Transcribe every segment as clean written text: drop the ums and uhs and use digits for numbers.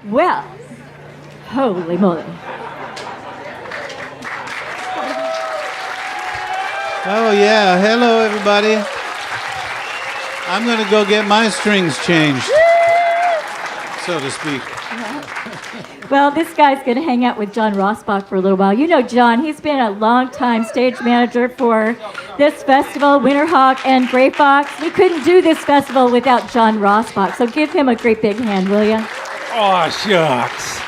Well, holy moly. Oh, yeah. Hello, everybody. I'm going to go get my strings changed, so to speak. Well, this guy's going to hang out with John Rossbach for a little while. You know John. He's been a long-time stage manager for this festival, Winterhawk and Grey Fox. We couldn't do this festival without John Rossbach, so give him a great big hand, will you? Oh, shucks.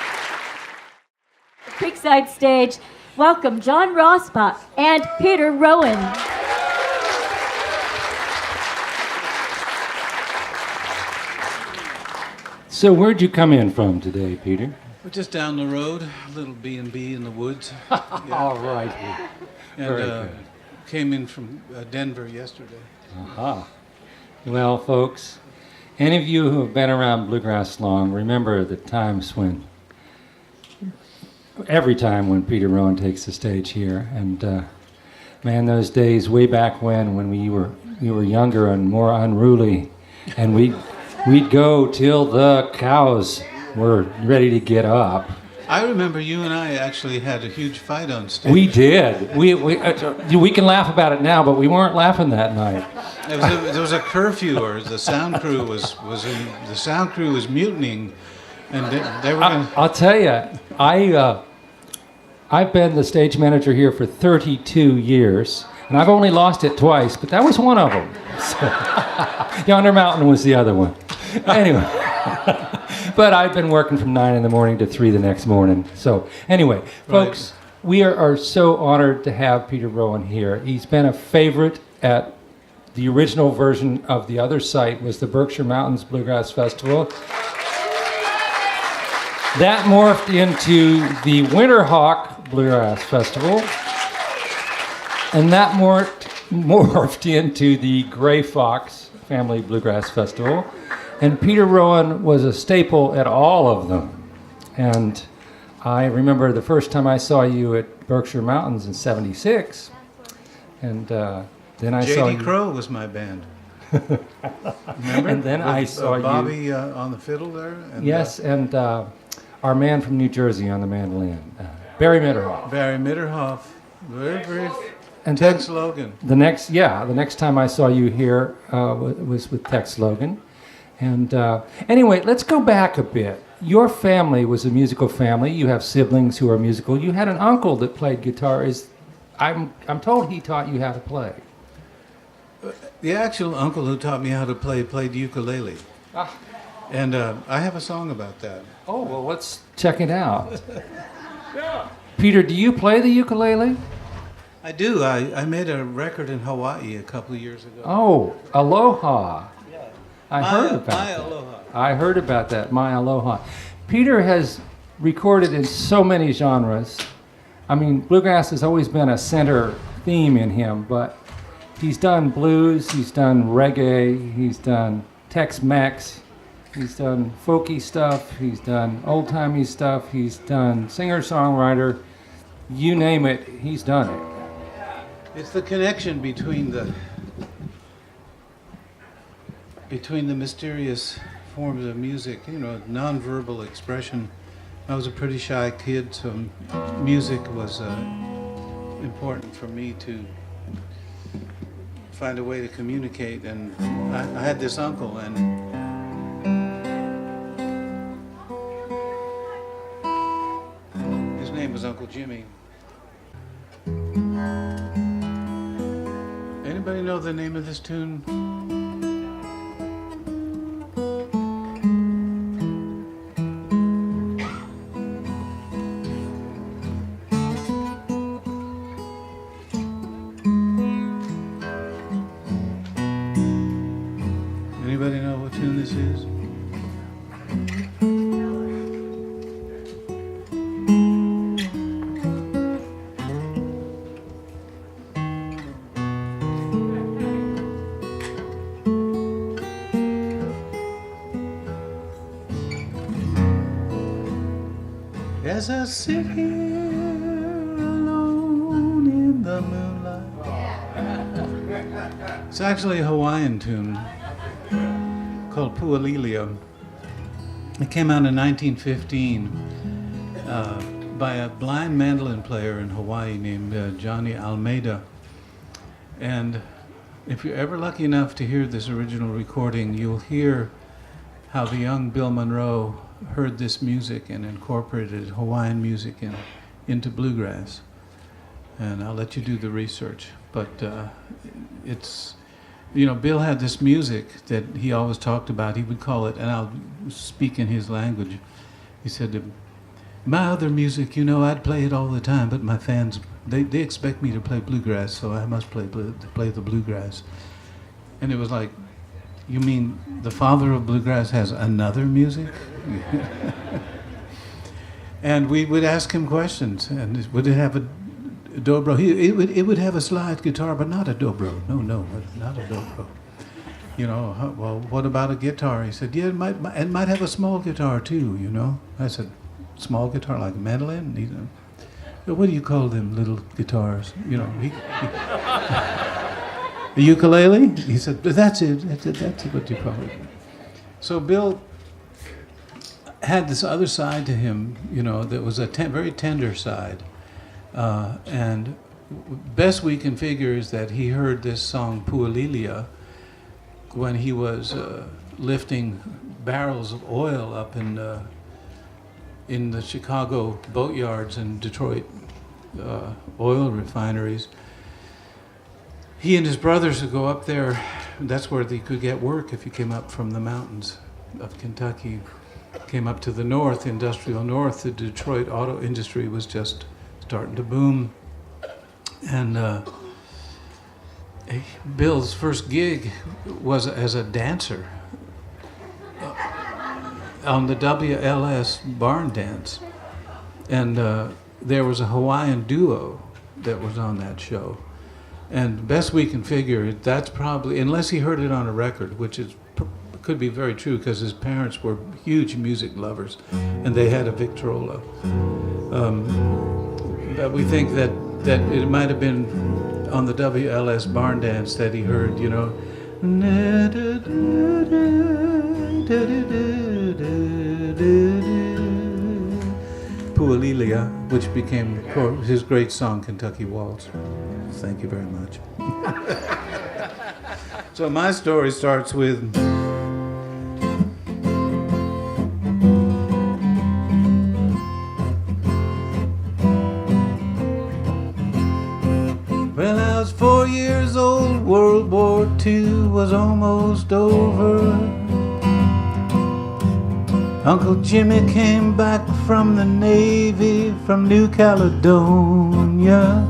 Creekside stage, welcome John Rossbach and Peter Rowan. So where'd you come in from today, Peter? We're just down the road, a little B&B in the woods. All right. Very And good. came in from Denver yesterday. Aha. Well, folks, any of you who have been around bluegrass long remember the times when, every time when Peter Rowan takes the stage here. And man, those days way back when we were younger and more unruly, and we'd go till the cows were ready to get up. I remember you and I actually had a huge fight on stage. We did. We can laugh about it now, but we weren't laughing that night. There was a curfew, or the sound crew was mutinying, and they were going. I'll tell you, I've been the stage manager here for 32 years, and I've only lost it twice, but that was one of them. So, Yonder Mountain was the other one. Anyway, but I've been working from 9 in the morning to 3 the next morning. So anyway, folks, we are so honored to have Peter Rowan here. He's been a favorite at the original version of the other site was the Berkshire Mountains Bluegrass Festival. That morphed into the Winterhawk Bluegrass Festival, and that morphed into the Grey Fox Family Bluegrass Festival. And Peter Rowan was a staple at all of them. And I remember the first time I saw you at Berkshire Mountains in '76, and then I saw you. J.D. Crowe was my band. Remember? And then I saw Bobby you. on the fiddle there. And, Yes, and our man from New Jersey on the mandolin, Barry Mitterhoff. Barry Mitterhoff, very. And Tex Logan. The next time I saw you here was with Tex Logan. And anyway, let's go back a bit. Your family was a musical family. You have siblings who are musical. You had an uncle that played guitar. I'm told he taught you how to play. The actual uncle who taught me how to play played ukulele. And I have a song about that. Oh, well, let's check it out. Peter, do you play the ukulele? I do. I made a record in Hawaii a couple of years ago. Oh, Aloha. I heard about My that. Aloha. I heard about that, My Aloha. Peter has recorded in so many genres. I mean, bluegrass has always been a center theme in him, but he's done blues, he's done reggae, he's done Tex-Mex, he's done folky stuff, he's done old-timey stuff, he's done singer-songwriter. You name it, he's done it. It's the connection between the mysterious forms of music, nonverbal expression. I was a pretty shy kid, so music was important for me to find a way to communicate. And I had this uncle, and his name was Uncle Jimmy. Anybody know the name of this tune? Anybody know what tune this is? As I sit here alone in the moonlight. It's actually a Hawaiian tune called Pualilium. It came out in 1915 by a blind mandolin player in Hawaii named Johnny Almeida. And if you're ever lucky enough to hear this original recording, you'll hear how the young Bill Monroe heard this music and incorporated Hawaiian music into bluegrass. And I'll let you do the research. But it's, Bill had this music that he always talked about. He would call it, and I'll speak in his language. He said, my other music, I'd play it all the time, but my fans, they expect me to play bluegrass, so I must play the bluegrass. And it was like, you mean the father of bluegrass has another music? And we would ask him questions, and would it have a dobro? It would have a slide guitar, but not a dobro. No, not a dobro. Well, what about a guitar? He said, yeah, it might have a small guitar too, I said, small guitar like a mandolin? What do you call them little guitars? The ukulele? He said, that's it. That's what you call it. So Bill had this other side to him, that was a very tender side. And best we can figure is that he heard this song Pualilia when he was lifting barrels of oil up in the Chicago boatyards and Detroit oil refineries. He and his brothers would go up there. That's where they could get work if you came up from the mountains of Kentucky. Came up to the north, industrial north. The Detroit auto industry was just starting to boom. And Bill's first gig was as a dancer on the WLS barn dance. And there was a Hawaiian duo that was on that show. And best we can figure, that's probably, unless he heard it on a record, which could be very true because his parents were huge music lovers and they had a Victrola. But we think that it might have been on the WLS barn dance that he heard, Pualilia, which became his great song, Kentucky Waltz. Thank you very much. So my story starts with well, I was 4 years old, World War II was almost over. Uncle Jimmy came back from the Navy, from New Caledonia.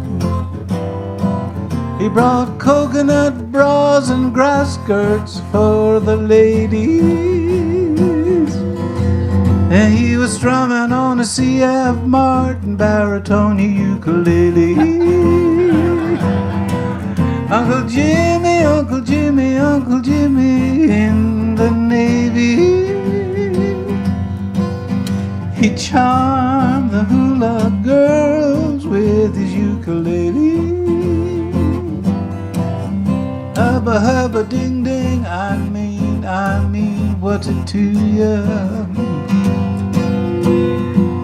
He brought coconut bras and grass skirts for the ladies. And he was strumming on a C.F. Martin baritone ukulele. Uncle Jimmy, Uncle Jimmy, Uncle Jimmy in the Navy. He charmed the hula girls with his ukulele. Hubba hubba ding ding, I mean, what's it to ya?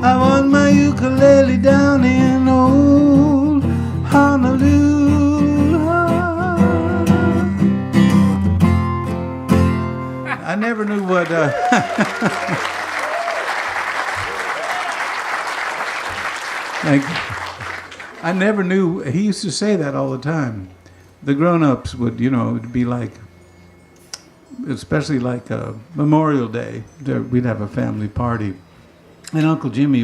I want my ukulele down in old Honolulu. I never knew what I never knew, he used to say that all the time. The grown-ups would, it'd be like, especially like Memorial Day, we'd have a family party. And Uncle Jimmy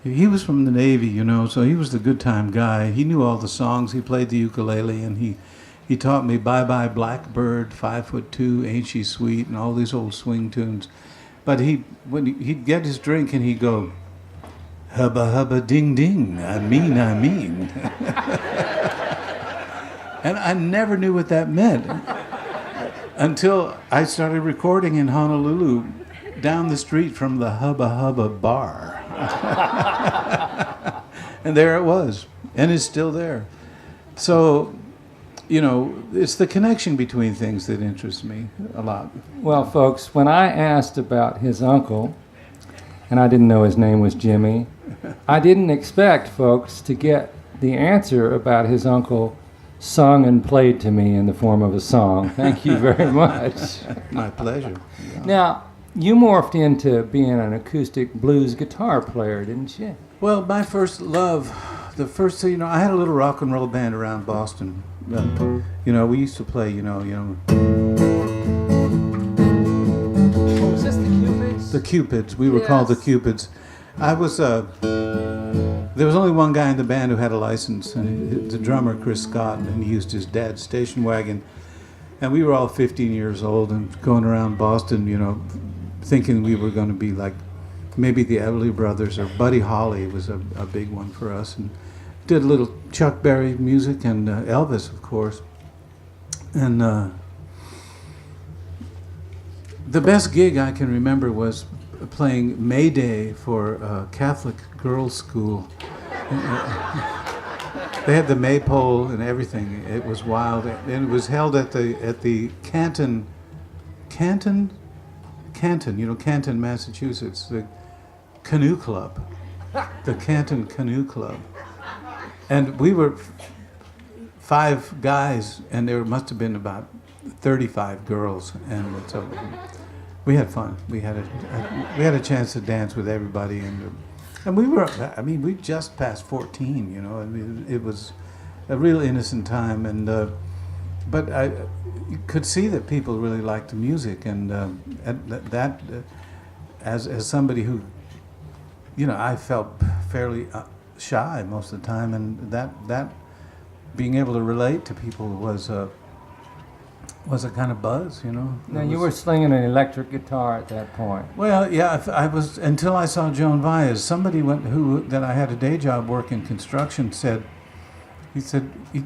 he was from the Navy, so he was the good time guy. He knew all the songs, he played the ukulele, and he taught me Bye Bye Blackbird, 5'2", Ain't She Sweet, and all these old swing tunes. But when he'd get his drink and he'd go, hubba hubba ding ding, I mean. And I never knew what that meant until I started recording in Honolulu down the street from the Hubba Hubba bar. And there it was, and it's still there. So it's the connection between things that interests me a lot. Well, folks, when I asked about his uncle, and I didn't know his name was Jimmy, I didn't expect, folks, to get the answer about his uncle sung and played to me in the form of a song. Thank you very much. My pleasure. Yeah. Now, you morphed into being an acoustic blues guitar player, didn't you? Well, my first love, the first thing, I had a little rock and roll band around Boston. We used to play, Oh, was this the Cupids? the Cupids. We were called the Cupids. I was, there was only one guy in the band who had a license, and the drummer, Chris Scott, and he used his dad's station wagon. And we were all 15 years old and going around Boston, thinking we were going to be like maybe the Everly Brothers, or Buddy Holly was a big one for us. And did a little Chuck Berry music and Elvis, of course. And the best gig I can remember was playing May Day for a Catholic girls' school. They had the maypole and everything. It was wild, and it was held at the Canton, Massachusetts, the canoe club, the Canton Canoe Club, and we were 5 guys, and there must have been about 35 girls, and so we had fun. We had a chance to dance with everybody, and we just passed 14, it was a real innocent time, but you could see that people really liked the music, and that as somebody who, I felt fairly shy most of the time, and that being able to relate to people was a kind of buzz, Now, you were slinging an electric guitar at that point. Well, yeah, I was, until I saw Joan Baez. Somebody that I had a day job working construction he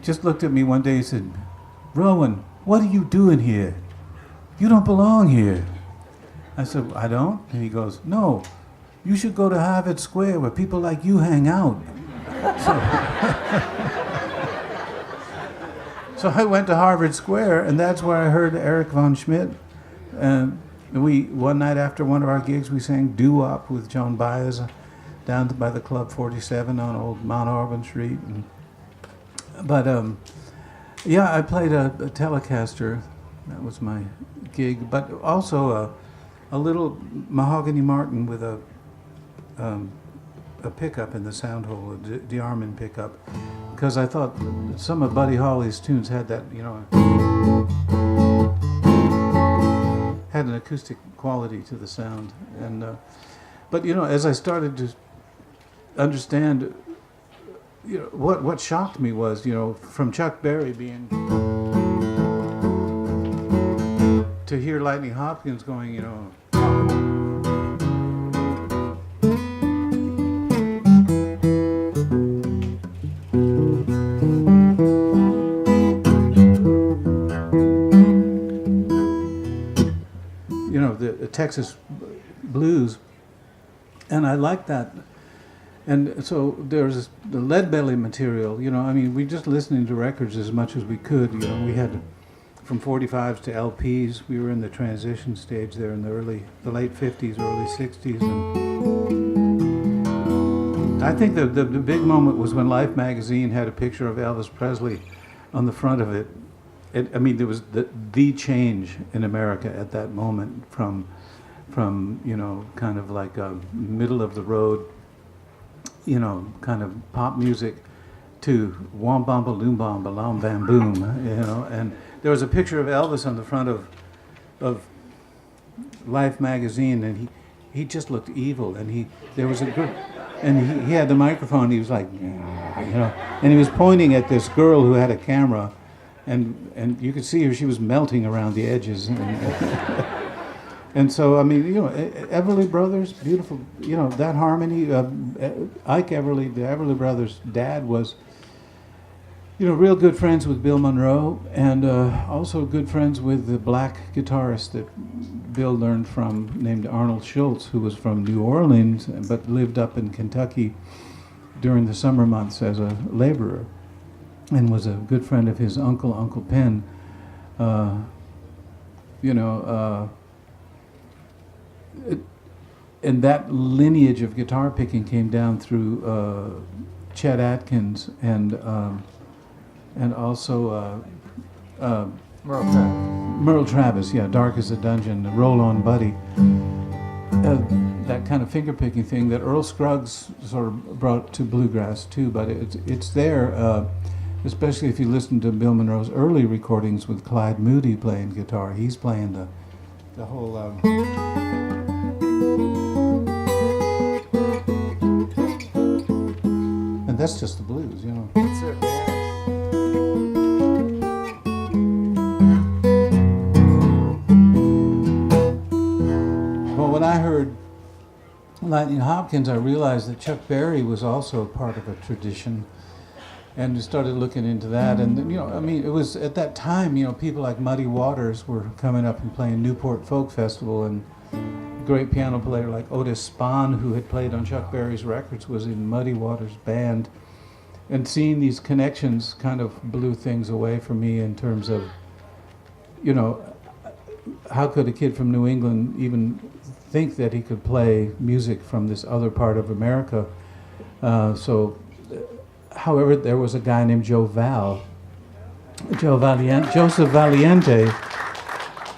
just looked at me one day, he said, "Rowan, what are you doing here? You don't belong here." I said, "I don't?" And he goes, "No, you should go to Harvard Square where people like you hang out." So I went to Harvard Square, and that's where I heard Eric von Schmidt. One night after one of our gigs, we sang doo-wop with Joan Baez down by the Club 47 on Old Mount Auburn Street. I played a Telecaster. That was my gig, but also a little Mahogany Martin with a pickup in the sound hole, a DeArmond pickup, because I thought some of Buddy Holly's tunes had that, had an acoustic quality to the sound. And but as I started to understand, what shocked me was, from Chuck Berry being to hear Lightning Hopkins going, the Texas blues, and I liked that. And so there's the Leadbelly material, we just listening to records as much as we could. We had from 45s to LPs. We were in the transition stage there in the late 50s, early 60s. And I think the big moment was when Life magazine had a picture of Elvis Presley on the front of it. There was the change in America at that moment from kind of like a middle of the road, kind of pop music to wom bamba loom bamba lam bam boom, and there was a picture of Elvis on the front of Life magazine, and he just looked evil, and there was a group, and he had the microphone, he was like, and he was pointing at this girl who had a camera, and you could see her, she was melting around the edges. And so, Everly Brothers, beautiful, that harmony. Ike Everly, the Everly Brothers' dad was, real good friends with Bill Monroe, and also good friends with the black guitarist that Bill learned from, named Arnold Schultz, who was from New Orleans, but lived up in Kentucky during the summer months as a laborer. and was a good friend of his uncle, Uncle Penn. You know, and that lineage of guitar picking came down through Chet Atkins and also Merle Travis, yeah, Dark as a Dungeon, Roll On Buddy. That kind of finger picking thing that Earl Scruggs sort of brought to bluegrass too, but it's there, especially if you listen to Bill Monroe's early recordings with Clyde Moody playing guitar. He's playing the whole. And that's just the blues, you know. That's it, man. Well, when I heard Lightning Hopkins, I realized that Chuck Berry was also part of a tradition, and started looking into that. And you know, I mean, it was at that time, you know, people like Muddy Waters were coming up and playing Newport Folk Festival, and a great piano player like Otis Spahn, who had played on Chuck Berry's records, was in Muddy Waters' band. And seeing these connections kind of blew things away for me in terms of, you know, how could a kid from New England even think that he could play music from this other part of America? However, there was a guy named Joseph Valiente,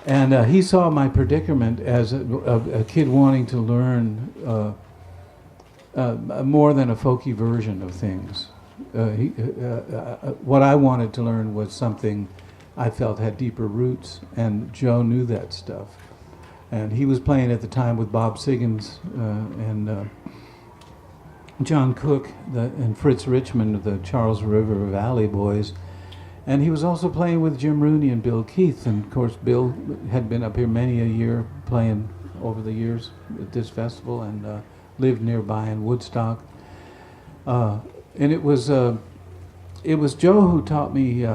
and he saw my predicament as a kid wanting to learn more than a folky version of things. What I wanted to learn was something I felt had deeper roots, and Joe knew that stuff. And he was playing at the time with Bob Siggins and John Cook and Fritz Richmond, the Charles River Valley Boys. And he was also playing with Jim Rooney and Bill Keith. And of course, Bill had been up here many a year playing over the years at this festival, and lived nearby in Woodstock. And it was Joe who taught me.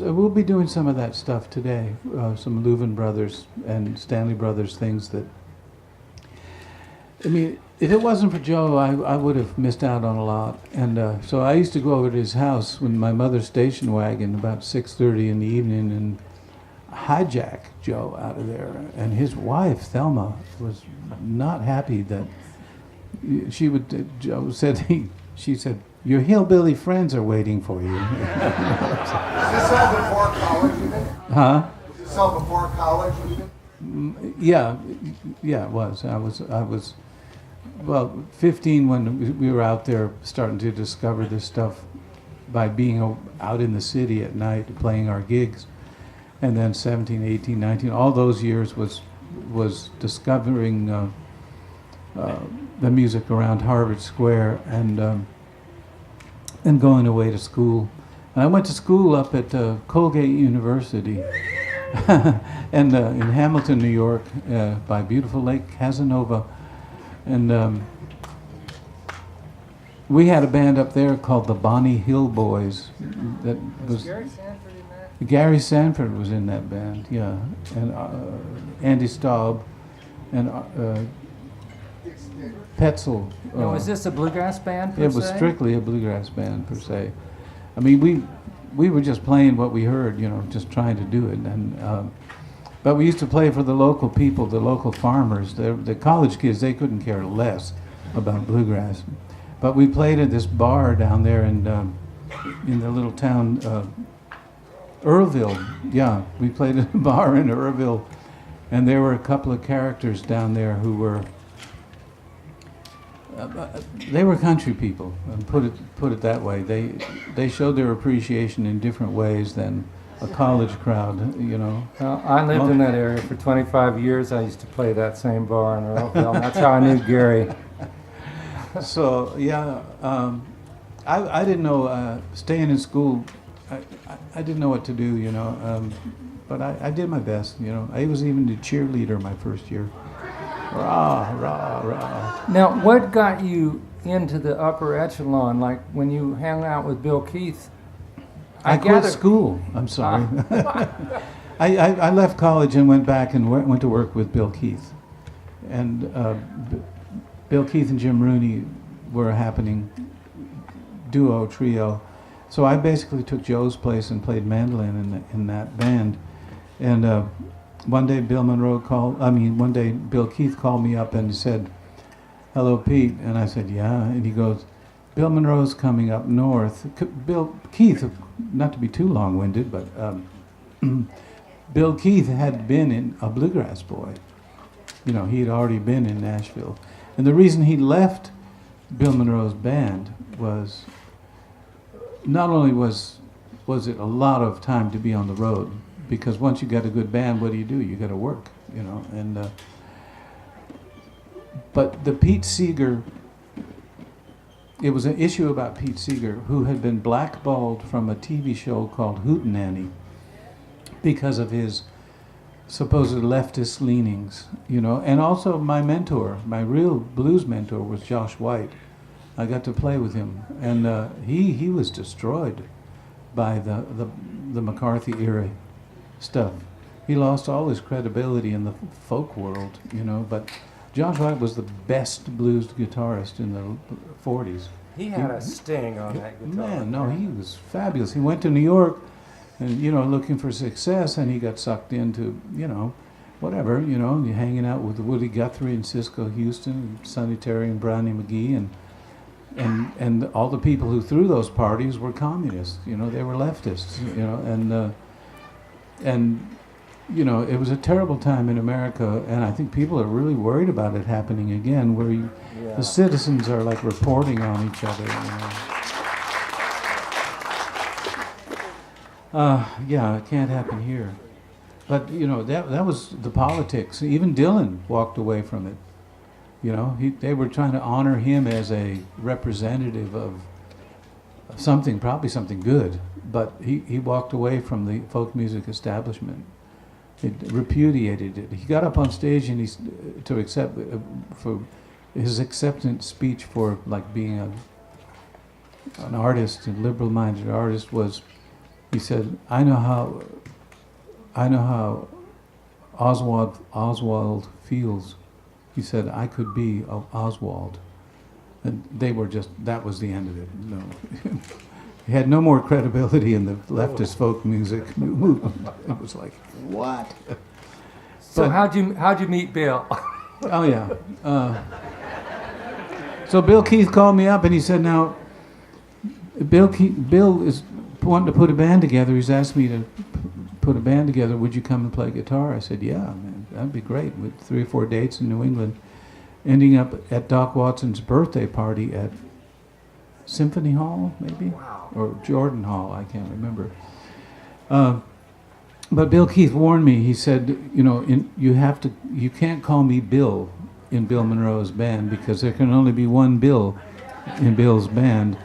We'll be doing some of that stuff today, some Leuven Brothers and Stanley Brothers things that. I mean, if it wasn't for Joe, I would have missed out on a lot. And so I used to go over to his house with my mother's station wagon about 6:30 in the evening and hijack Joe out of there. And his wife Thelma was not happy that Joe said she said, "Your hillbilly friends are waiting for you." Was this all before college even? Huh? Was this all before college even? Yeah, it was. I was, well, 15 when we were out there starting to discover this stuff by being out in the city at night playing our gigs. And then 17, 18, 19, all those years was discovering the music around Harvard Square and going away to school. And I went to school up at Colgate University and in Hamilton, New York, by beautiful Lake Casanova. And we had a band up there called the Bonnie Hill Boys. That was Gary Sanford in that? Gary Sanford was in that band, yeah. And Andy Staub and Petzel. Now, was this a bluegrass band per It was se? strictly a bluegrass band per se. I mean, we were just playing what we heard, you know, just trying to do it. And but we used to play for the local people, the local farmers. The college kids, they couldn't care less about bluegrass. But we played at this bar down there in the little town, Earlville. Yeah, we played at a bar in Earlville, and there were a couple of characters down there who were. They were country people, and put it that way. They showed their appreciation in different ways than a college crowd, you know. Well, I lived in that area for 25 years. I used to play that same bar in Earlville. That's how I knew Gary. So yeah, I didn't know staying in school. I didn't know what to do, you know. But I did my best, you know. I was even the cheerleader my first year. Rah, rah, rah. Now, what got you into the upper echelon? Like when you hung out with Bill Keith? I quit school. I'm sorry. I left college and went back and went to work with Bill Keith. And Bill Keith and Jim Rooney were a happening trio. So I basically took Joe's place and played mandolin in that band. And one day one day Bill Keith called me up and he said, "Hello, Pete." And I said, "Yeah." And he goes, "Bill Monroe's coming up north." Bill Keith, not to be too long-winded, but Bill Keith had been a bluegrass boy. You know, he had already been in Nashville. And the reason he left Bill Monroe's band was not only was it a lot of time to be on the road, because once you got a good band, what do? You got to work, you know. And but the Pete Seeger, it was an issue about Pete Seeger, who had been blackballed from a TV show called Hootenanny because of his supposed leftist leanings, you know. And also my mentor, my real blues mentor, was Josh White. I got to play with him, and he was destroyed by the McCarthy era stuff. He lost all his credibility in the folk world, you know. But Josh White was the best blues guitarist in the 40s. He had a sting on that guitar. Man, no, he was fabulous. He went to New York, and you know, looking for success, and he got sucked into, you know, whatever, you know, you're hanging out with Woody Guthrie and Cisco Houston, and Sonny Terry and Brownie McGee, and all the people who threw those parties were communists. You know, they were leftists. You know, and you know, it was a terrible time in America, and I think people are really worried about it happening again, where the citizens are like reporting on each other. You know. Yeah, it can't happen here. But you know, that was the politics. Even Dylan walked away from it. You know, they were trying to honor him as a representative of something, probably something good. But he walked away from the folk music establishment. It repudiated it. He got up on stage and to accept for his acceptance speech for like being an artist, a liberal-minded artist, was, he said, I know how Oswald feels. He said, I could be Oswald. And they were just, that was the end of it. No. He had no more credibility in the leftist folk music movement. It was like, what? So how'd you meet Bill? Oh yeah. So Bill Keith called me up and he said, now, Bill is wanting to put a band together. He's asked me to put a band together. Would you come and play guitar? I said, yeah, man, that'd be great. With 3 or 4 dates in New England, ending up at Doc Watson's birthday party at Symphony Hall, maybe? Wow. Or Jordan Hall, I can't remember. But Bill Keith warned me. He said, you know, you can't call me Bill in Bill Monroe's band because there can only be one Bill in Bill's band.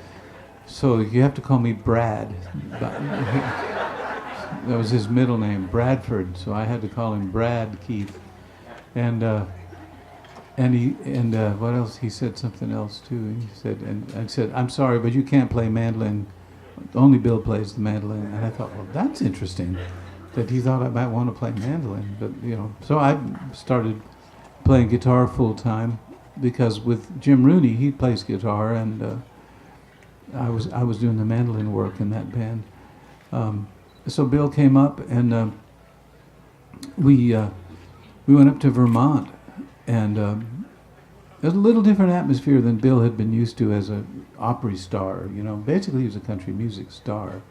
So you have to call me Brad. That was his middle name, Bradford. So I had to call him Brad Keith. And what else? He said something else too. He said, and I said, I'm sorry, but you can't play mandolin. Only Bill plays the mandolin. And I thought, well, that's interesting, that he thought I might want to play mandolin. But you know, so I started playing guitar full time because with Jim Rooney, he plays guitar, and I was doing the mandolin work in that band. So Bill came up, and we went up to Vermont. And it was a little different atmosphere than Bill had been used to as an Opry star. You know, basically he was a country music star.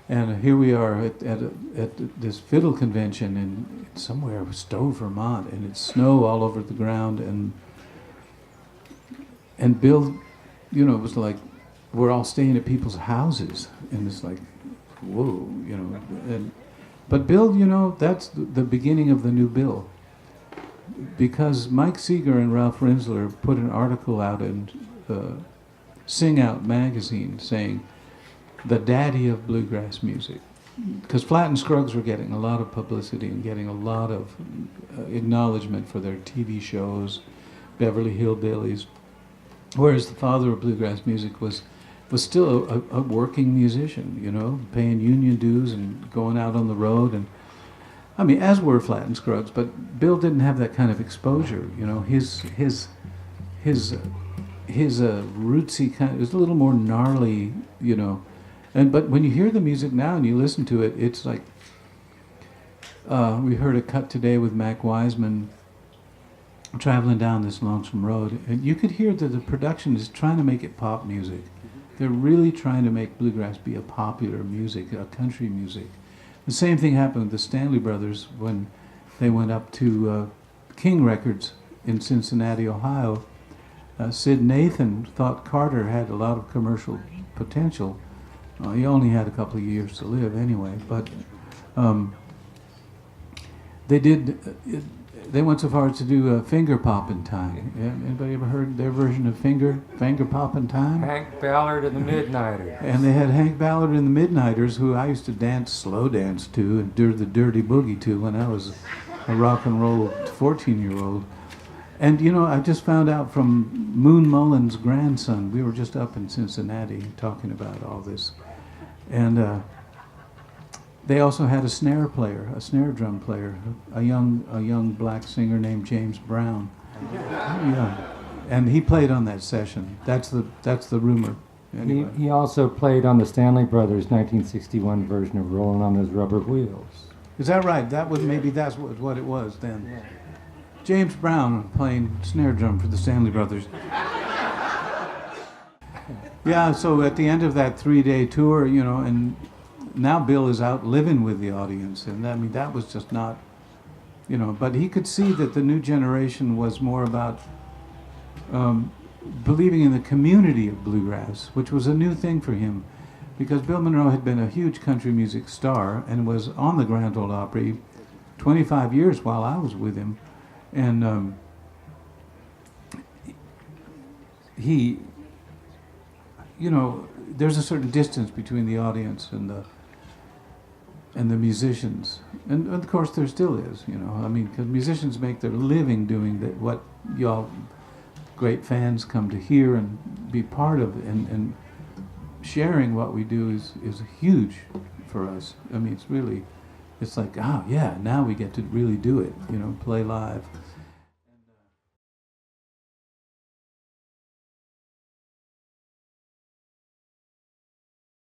And here we are at this fiddle convention in somewhere, Stowe, Vermont, and it's snow all over the ground. And Bill, you know, it was like we're all staying at people's houses, and it's like, whoa, you know. But Bill, you know, that's the beginning of the new Bill. Because Mike Seeger and Ralph Rinsler put an article out in Sing Out magazine saying, the daddy of bluegrass music. Because Flatt and Scruggs were getting a lot of publicity and getting a lot of acknowledgement for their TV shows, Beverly Hillbillies, whereas the father of bluegrass music was still a working musician, you know, paying union dues and going out on the road. And I mean, as were Flatt and Scruggs, but Bill didn't have that kind of exposure. You know, his rootsy kind. It was a little more gnarly. You know, But when you hear the music now and you listen to it, it's like we heard a cut today with Mac Wiseman traveling down this lonesome road, and you could hear that the production is trying to make it pop music. They're really trying to make bluegrass be a popular music, a country music. The same thing happened with the Stanley Brothers when they went up to King Records in Cincinnati, Ohio. Sid Nathan thought Carter had a lot of commercial potential. He only had a couple of years to live anyway, but they went so far as to do Finger Poppin' Time. Anybody ever heard their version of Finger Poppin' Time? Hank Ballard and the Midnighters. And they had Hank Ballard and the Midnighters, who I used to slow dance to, and do the dirty boogie to when I was a rock and roll 14-year-old. And you know, I just found out from Moon Mullen's grandson. We were just up in Cincinnati talking about all this, and they also had a snare drum player, a young black singer named James Brown. Yeah, and he played on that session. That's the rumor. Anyway. He also played on the Stanley Brothers' 1961 version of "Rolling on Those Rubber Wheels." Is that right? That's what it was then. Yeah. James Brown playing snare drum for the Stanley Brothers. Yeah, so at the end of that 3-day tour, you know, and now Bill is out living with the audience, and I mean, that was just not, you know, but he could see that the new generation was more about believing in the community of bluegrass, which was a new thing for him, because Bill Monroe had been a huge country music star and was on the Grand Ole Opry 25 years while I was with him. And he, you know, there's a certain distance between the audience and the musicians, and of course there still is, you know. I mean, because musicians make their living doing what y'all great fans come to hear and be part of, and sharing what we do is huge for us. I mean, it's like, oh yeah, now we get to really do it, you know, play live.